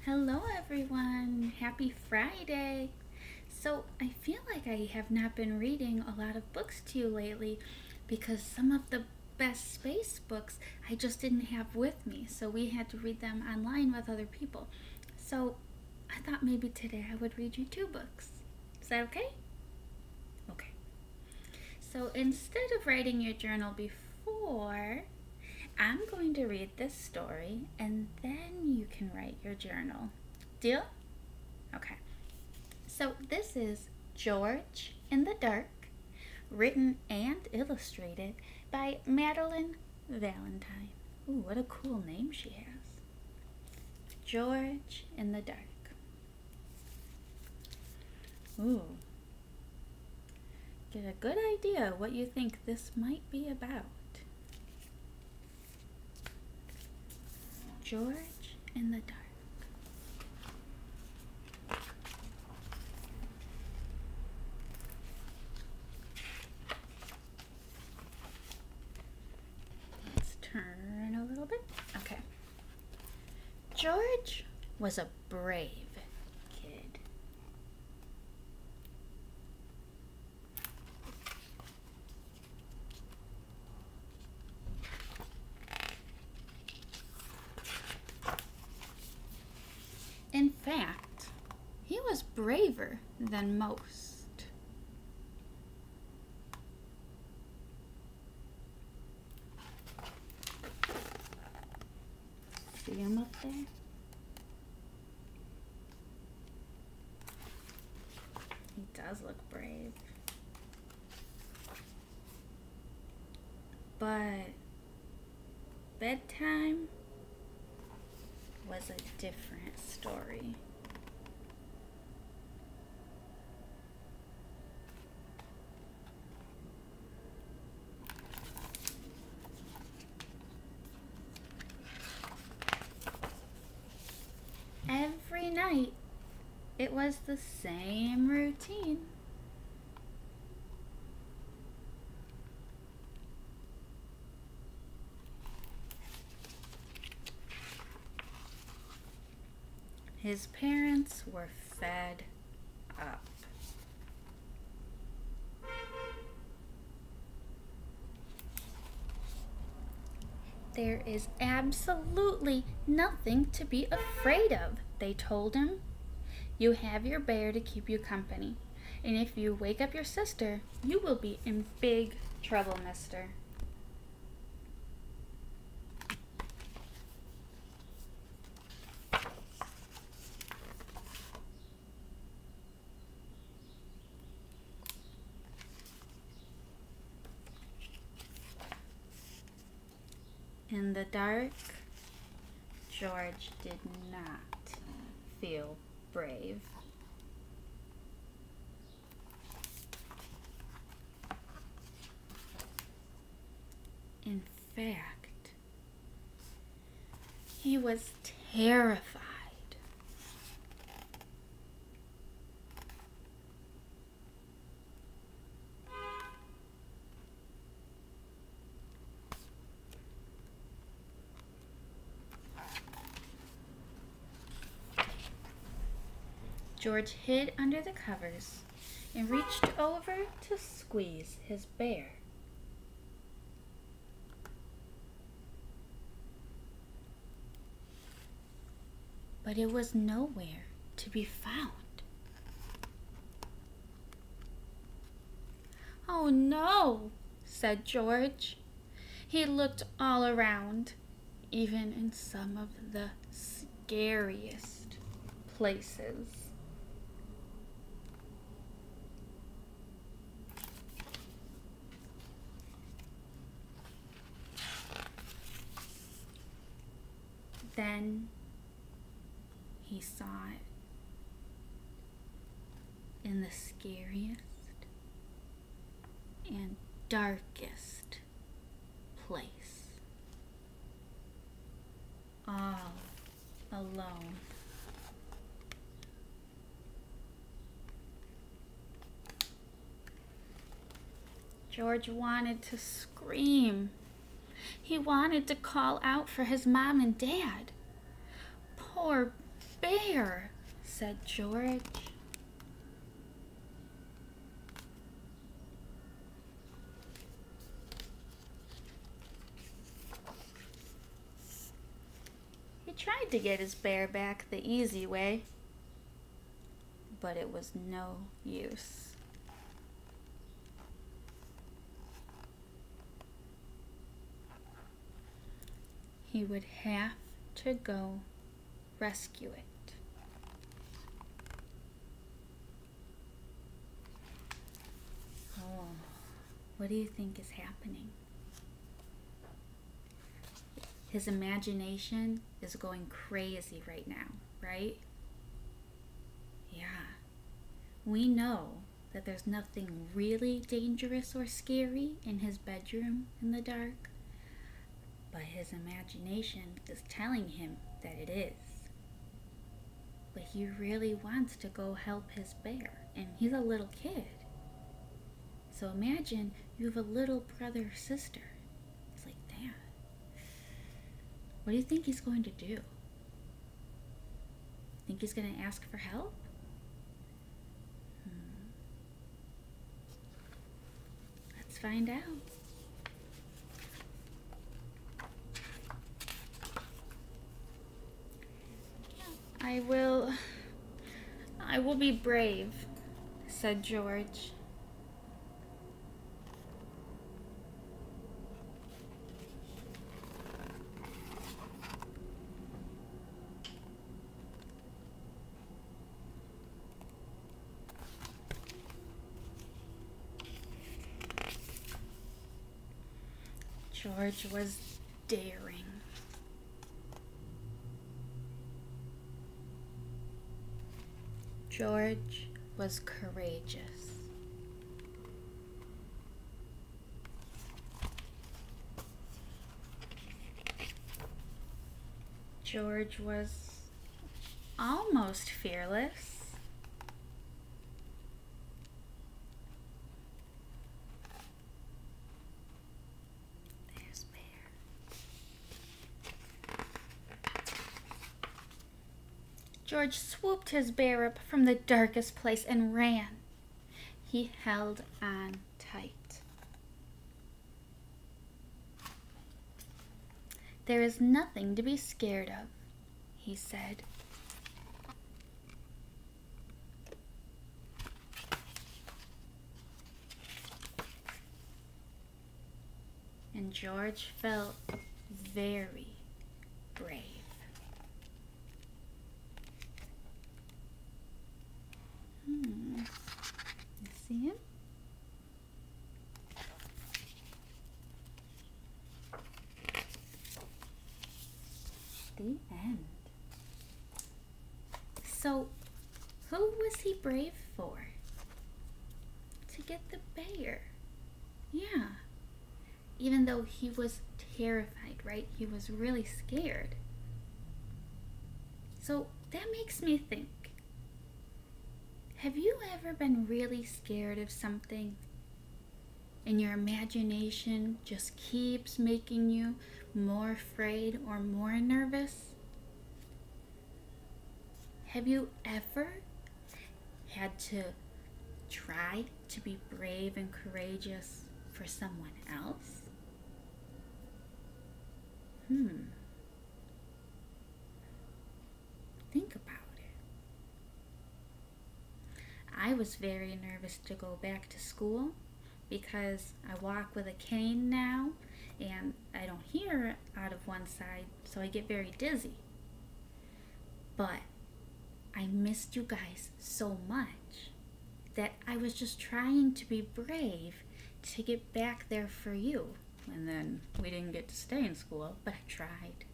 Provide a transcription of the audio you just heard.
Hello everyone! Happy Friday! So, I feel like I have not been reading a lot of books to you lately because some of the best space books I just didn't have with me, so we had to read them online with other people. So, I thought maybe today I would read you two books. Is that okay? Okay. So, instead of writing your journal before, I'm going to read this story and then you can write your journal. Deal? Okay. So this is George in the Dark, written and illustrated by Madeline Valentine. Ooh, what a cool name she has. George in the Dark. Ooh. Get a good idea what you think this might be about. George in the Dark. Let's turn a little bit. Okay. George was a brave kid. In fact, he was braver than most. See him up there? He does look brave. But bedtime was a different story. Every night, it was the same routine. His parents were fed up. There is absolutely nothing to be afraid of, they told him. You have your bear to keep you company, and if you wake up your sister, you will be in big trouble, mister. In the dark, George did not feel brave. In fact, he was terrified. George hid under the covers and reached over to squeeze his bear. But it was nowhere to be found. "Oh no," said George. He looked all around, even in some of the scariest places. Then he saw it in the scariest and darkest place, all alone. George wanted to scream. He wanted to call out for his mom and dad. Poor bear, said George. He tried to get his bear back the easy way, but it was no use. He would have to go rescue it. Oh, what do you think is happening? His imagination is going crazy right now, right? Yeah. We know that there's nothing really dangerous or scary in his bedroom in the dark, but his imagination is telling him that it is. But he really wants to go help his bear, and he's a little kid. So imagine you have a little brother or sister. It's like that. What do you think he's going to do? Think he's going to ask for help? Let's find out. I will be brave, said George. George was daring. George was courageous. George was almost fearless. There's Bear. George swooped his bear up from the darkest place and ran. He held on tight. There is nothing to be scared of, he said. And George felt very brave. You see him? The end. So, who was he brave for? To get the bear. Yeah. Even though he was terrified, right? He was really scared. So, that makes me think. Have you ever been really scared of something and your imagination just keeps making you more afraid or more nervous? Have you ever had to try to be brave and courageous for someone else? Think about it. I was very nervous to go back to school because I walk with a cane now and I don't hear out of one side, so I get very dizzy. But I missed you guys so much that I was just trying to be brave to get back there for you. And then we didn't get to stay in school, but I tried.